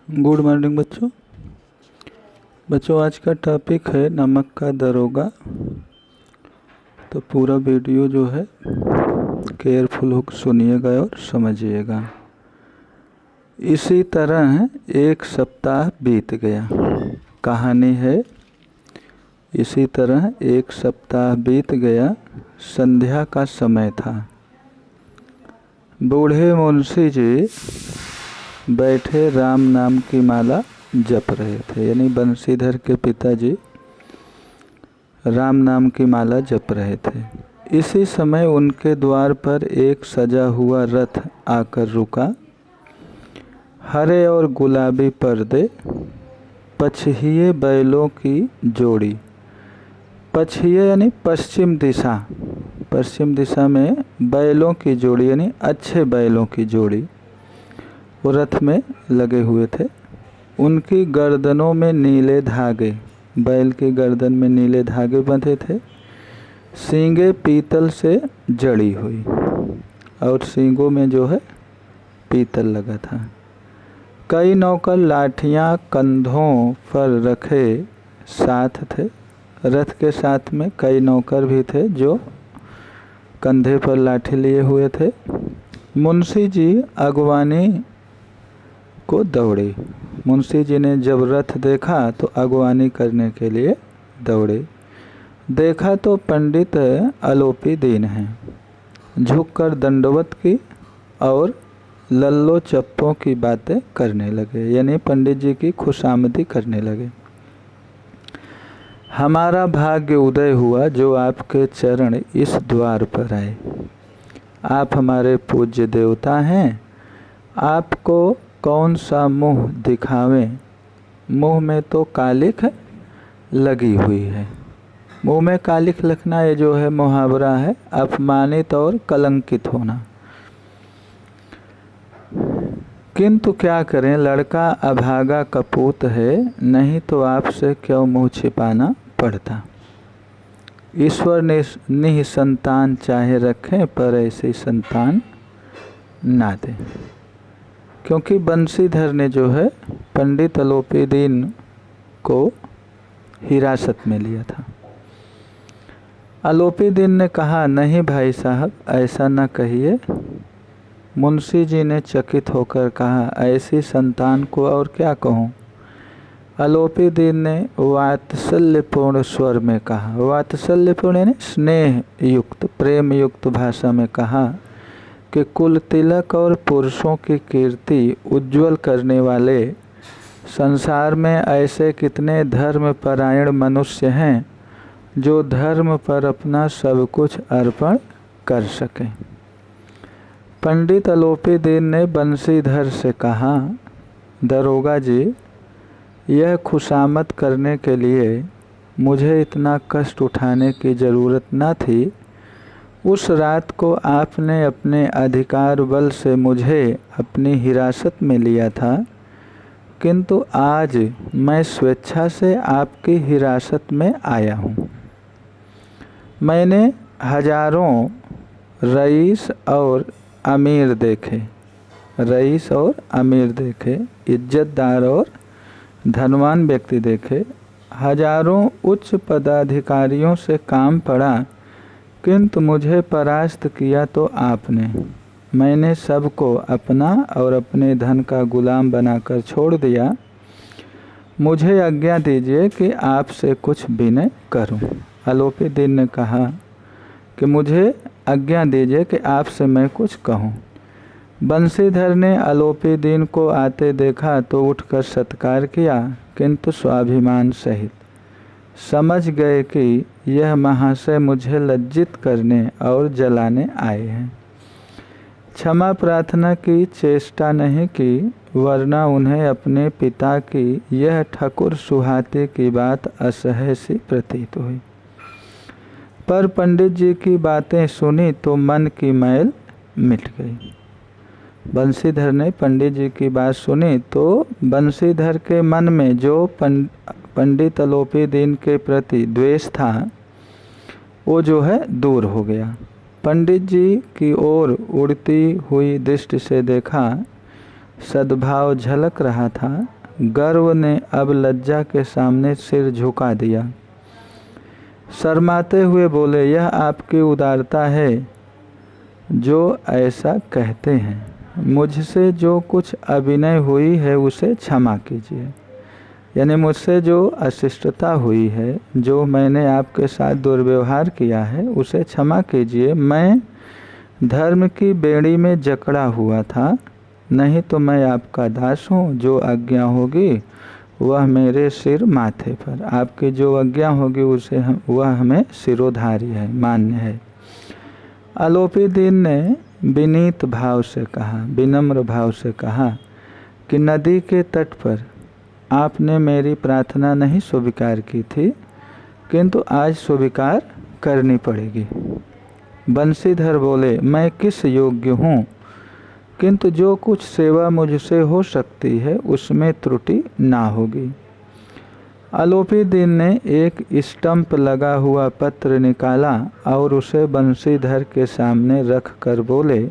Good morning बच्चों आज का टॉपिक है नमक का दरोगा। तो पूरा वीडियो जो है केयरफुल हो सुनिएगा और समझिएगा। इसी तरह एक सप्ताह बीत गया। कहानी है इसी तरह एक सप्ताह बीत गया। संध्या का समय था। बूढ़े मुंशी जी बैठे राम नाम की माला जप रहे थे। यानी बंशीधर के पिताजी राम नाम की माला जप रहे थे। इसी समय उनके द्वार पर एक सजा हुआ रथ आकर रुका। हरे और गुलाबी पर्दे, पछिए बैलों की जोड़ी। पछिए यानी पश्चिम दिशा में बैलों की जोड़ी यानी अच्छे बैलों की जोड़ी वो रथ में लगे हुए थे। उनकी गर्दनों में नीले धागे, बैल की गर्दन में नीले धागे बंधे थे। सींगे पीतल से जड़ी हुई और सींगों में जो है पीतल लगा था। कई नौकर लाठियां कंधों पर रखे साथ थे। रथ के साथ में कई नौकर भी थे जो कंधे पर लाठी लिए हुए थे। मुंशी जी अगवानी को दौड़े। मुंशी जी ने जब रथ देखा तो अगवानी करने के लिए दौड़े। देखा तो पंडित आलोपी दीन हैं। झुककर दंडवत की और लल्लो चप्पों की बातें करने लगे। यानी पंडित जी की खुशामदी करने लगे। हमारा भाग्य उदय हुआ जो आपके चरण इस द्वार पर आए। आप हमारे पूज्य देवता हैं। आपको कौन सा मुँह दिखावें। मुँह में तो कालिख लगी हुई है। मुँह में कालिख लगना ये जो है मुहावरा है अपमानित और कलंकित होना। किंतु क्या करें, लड़का अभागा कपूत है, नहीं तो आपसे क्यों मुँह छिपाना पड़ता। ईश्वर निसंतान चाहे रखें पर ऐसी संतान ना दे। क्योंकि बंशीधर ने जो है पंडित आलोपी दीन को हिरासत में लिया था। आलोपी दीन ने कहा, नहीं भाई साहब ऐसा न कहिए। मुंशी जी ने चकित होकर कहा, ऐसी संतान को और क्या कहूँ। आलोपी दीन ने वात्सल्यपूर्ण स्वर में कहा, वात्सल्यपूर्ण यानी स्नेह युक्त प्रेम युक्त भाषा में कहा कि कुल तिलक और पुरुषों की कीर्ति उज्जवल करने वाले संसार में ऐसे कितने धर्मपरायण मनुष्य हैं जो धर्म पर अपना सब कुछ अर्पण कर सकें। पंडित आलोपी दीन ने बंशीधर से कहा, दरोगा जी यह खुशामद करने के लिए मुझे इतना कष्ट उठाने की ज़रूरत न थी। उस रात को आपने अपने अधिकार बल से मुझे अपनी हिरासत में लिया था, किंतु आज मैं स्वेच्छा से आपकी हिरासत में आया हूँ। मैंने हजारों रईस और अमीर देखे, इज्जतदार और धनवान व्यक्ति देखे। हजारों उच्च पदाधिकारियों से काम पड़ा, किंतु मुझे परास्त किया तो आपने। मैंने सबको अपना और अपने धन का गुलाम बनाकर छोड़ दिया। मुझे आज्ञा दीजिए कि आपसे कुछ विनय करूं। आलोपी दीन ने कहा कि मुझे आज्ञा दीजिए कि आपसे मैं कुछ कहूं। बंशीधर ने आलोपी दीन को आते देखा तो उठकर सत्कार किया, किंतु स्वाभिमान सहित। समझ गए कि यह महाशय मुझे लज्जित करने और जलाने आए हैं। क्षमा प्रार्थना की चेष्टा नहीं की, वरना उन्हें अपने पिता की यह ठकुर सुहाते की बात असह्य सी प्रतीत हुई। पर पंडित जी की बातें सुनी तो मन की मैल मिट गई। बंशीधर ने पंडित जी की बात सुनी तो बंशीधर के मन में जो पंडित आलोपी दीन के प्रति द्वेष था वो जो है दूर हो गया। पंडित जी की ओर उड़ती हुई दृष्टि से देखा, सद्भाव झलक रहा था। गर्व ने अब लज्जा के सामने सिर झुका दिया। शर्माते हुए बोले, यह आपकी उदारता है जो ऐसा कहते हैं। मुझसे जो कुछ अभिनय हुई है उसे क्षमा कीजिए। यानी मुझसे जो अशिष्टता हुई है, जो मैंने आपके साथ दुर्व्यवहार किया है, उसे क्षमा कीजिए। मैं धर्म की बेड़ी में जकड़ा हुआ था, नहीं तो मैं आपका दास हूँ। जो आज्ञा होगी वह मेरे सिर माथे पर। आपकी जो आज्ञा होगी उसे वह हमें सिरोधार्य है, मान्य है। आलोपी दीन ने विनीत भाव से कहा, विनम्र भाव से कहा कि नदी के तट पर आपने मेरी प्रार्थना नहीं स्वीकार की थी, किंतु आज स्वीकार करनी पड़ेगी। बंशीधर बोले, मैं किस योग्य हूँ, किंतु जो कुछ सेवा मुझसे हो सकती है उसमें त्रुटि ना होगी। आलोपी दीन ने एक स्टंप लगा हुआ पत्र निकाला और उसे बंशीधर के सामने रख कर बोले,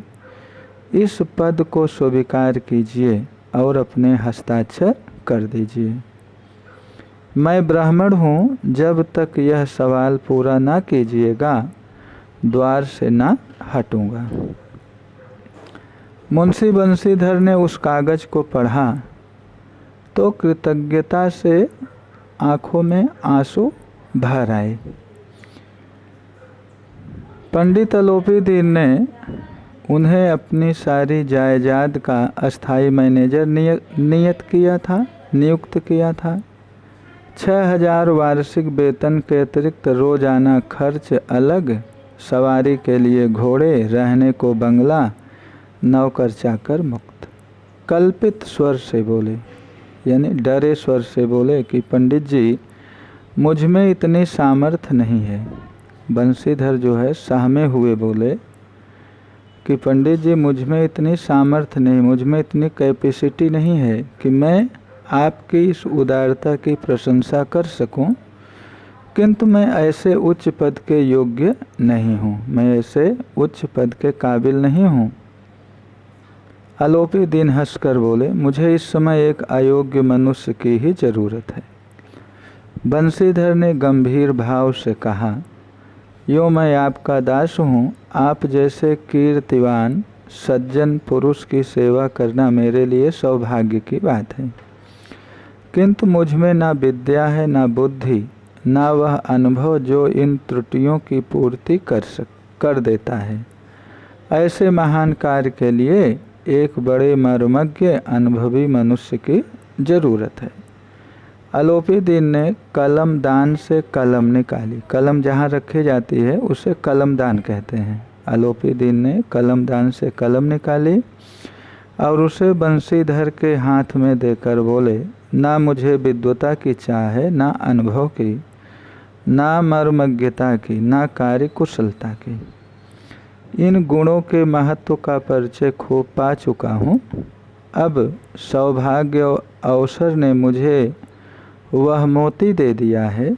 इस पद को स्वीकार कीजिए और अपने हस्ताक्षर कर दीजिए। मैं ब्राह्मण हूँ, जब तक यह सवाल पूरा ना कीजिएगा द्वार से ना हटूंगा। मुंशी बंशीधर ने उस कागज को पढ़ा तो कृतज्ञता से आंखों में आंसू भर आए। पंडित आलोपी दीन ने उन्हें अपनी सारी जायदाद का अस्थाई मैनेजर नियुक्त किया था। 6000 वार्षिक वेतन के अतिरिक्त रोजाना खर्च अलग, सवारी के लिए घोड़े, रहने को बंगला, नौकर चाकर मुक्त। कल्पित स्वर से बोले, यानी डरे स्वर से बोले कि पंडित जी, मुझ में इतनी सामर्थ्य नहीं है। बंशीधर जो है सहमे हुए बोले कि पंडित जी, मुझ में इतनी सामर्थ्य नहीं, मुझ में इतनी कैपेसिटी नहीं है कि मैं आपकी इस उदारता की प्रशंसा कर सकूं, किंतु मैं ऐसे उच्च पद के योग्य नहीं हूं, मैं ऐसे उच्च पद के काबिल नहीं हूं। आलोपी दीन हंसकर बोले, मुझे इस समय एक अयोग्य मनुष्य की ही जरूरत है। बंशीधर ने गंभीर भाव से कहा, यो मैं आपका दास हूँ, आप जैसे कीर्तिवान सज्जन पुरुष की सेवा करना मेरे लिए सौभाग्य की बात है, किंतु मुझ में ना विद्या है, ना बुद्धि, ना वह अनुभव जो इन त्रुटियों की पूर्ति कर देता है। ऐसे महान कार्य के लिए एक बड़े मर्मज्ञ अनुभवी मनुष्य की जरूरत है। आलोपी दीन ने कलम दान से कलम निकाली। कलम जहाँ रखी जाती है उसे कलम दान कहते हैं। आलोपी दीन ने कलम दान से कलम निकाली और उसे बंशीधर के हाथ में देकर बोले, ना मुझे विद्वता की चाह है, ना अनुभव की, ना मर्मज्ञता की, ना कार्य कुशलता की। इन गुणों के महत्व का परिचय खूब पा चुका हूँ। अब सौभाग्य और अवसर ने मुझे वह मोती दे दिया है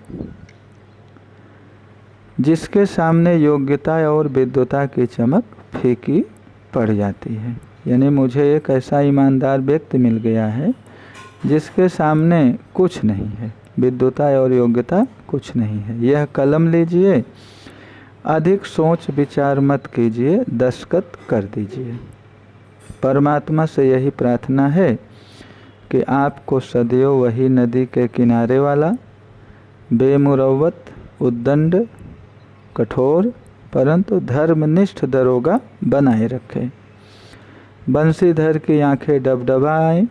जिसके सामने योग्यता और विद्वता की चमक फीकी पड़ जाती है। यानी मुझे एक ऐसा ईमानदार व्यक्ति मिल गया है जिसके सामने कुछ नहीं है, विद्वता और योग्यता कुछ नहीं है। यह कलम लीजिए, अधिक सोच विचार मत कीजिए, दस्तखत कर दीजिए। परमात्मा से यही प्रार्थना है कि आपको सदैव वही नदी के किनारे वाला बेमुरव्वत, उद्दंड, कठोर परंतु धर्मनिष्ठ दरोगा बनाए रखे। बंशीधर की आंखें डबडबा आईं।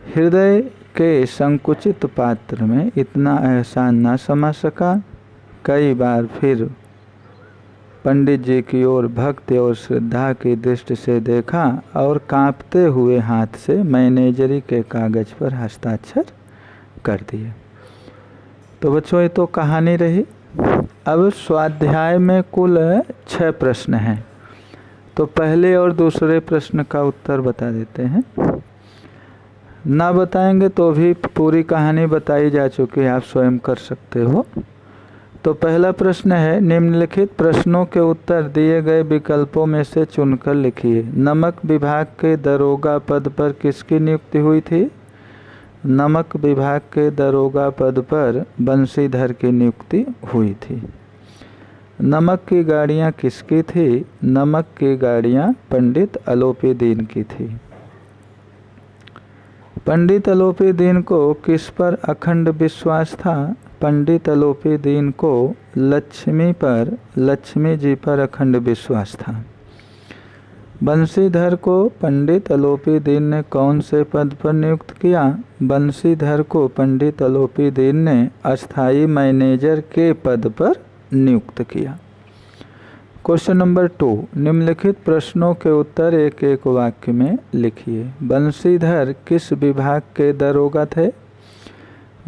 हृदय के संकुचित पात्र में इतना एहसान ना समा सका। कई बार फिर पंडित जी की ओर भक्ति और श्रद्धा की दृष्टि से देखा और कांपते हुए हाथ से मैनेजरी के कागज पर हस्ताक्षर कर दिए। तो बच्चों, ये तो कहानी रही। अब स्वाध्याय में कुल 6 प्रश्न हैं, तो पहले और दूसरे प्रश्न का उत्तर बता देते हैं। ना बताएंगे तो भी पूरी कहानी बताई जा चुकी है, आप स्वयं कर सकते हो। तो पहला प्रश्न है, निम्नलिखित प्रश्नों के उत्तर दिए गए विकल्पों में से चुनकर लिखिए। नमक विभाग के दरोगा पद पर किसकी नियुक्ति हुई थी? नमक विभाग के दरोगा पद पर बंशीधर की नियुक्ति हुई थी। नमक की गाड़ियाँ किसकी थी? नमक की गाड़ियाँ पंडित अलोपीदीन की थी। पंडित अलोपीदीन को किस पर अखंड विश्वास था? पंडित अलोपीदीन को लक्ष्मी जी पर अखंड विश्वास था। बंशीधर को पंडित अलोपीदीन ने कौन से पद पर नियुक्त किया? बंशीधर को पंडित अलोपीदीन ने अस्थाई मैनेजर के पद पर नियुक्त किया। क्वेश्चन नंबर 2, निम्नलिखित प्रश्नों के उत्तर एक एक वाक्य में लिखिए। बंशीधर किस विभाग के दरोगा थे?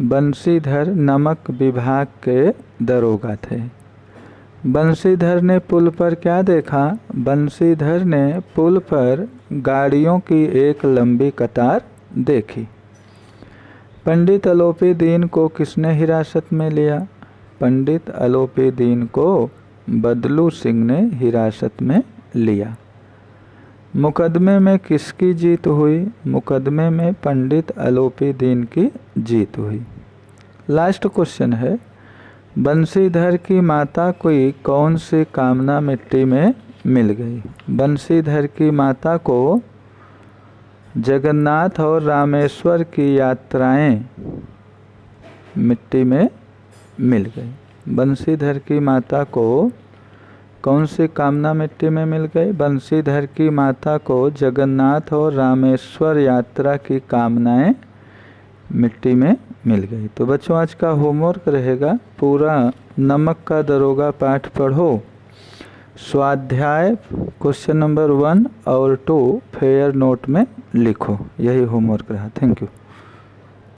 बंशीधर नमक विभाग के दरोगा थे। बंशीधर ने पुल पर क्या देखा? बंशीधर ने पुल पर गाड़ियों की एक लंबी कतार देखी। पंडित अलोपीदीन को किसने हिरासत में लिया? पंडित अलोपीदीन को बदलू सिंह ने हिरासत में लिया। मुकदमे में किसकी जीत हुई? मुकदमे में पंडित अलोपीदीन की जीत हुई। लास्ट क्वेश्चन है, बंशीधर की माता को कौन सी कामना मिट्टी में मिल गई? बंशीधर की माता को जगन्नाथ और रामेश्वर की यात्राएं मिट्टी में मिल गई। बंशीधर की माता को कौन सी कामना मिट्टी में मिल गई? बंशीधर की माता को जगन्नाथ और रामेश्वर यात्रा की कामनाएं मिट्टी में मिल गई। तो बच्चों आज का होमवर्क रहेगा, पूरा नमक का दरोगा पाठ पढ़ो, स्वाध्याय क्वेश्चन नंबर 1 और 2 फेयर नोट में लिखो। यही होमवर्क रहा। Thank you.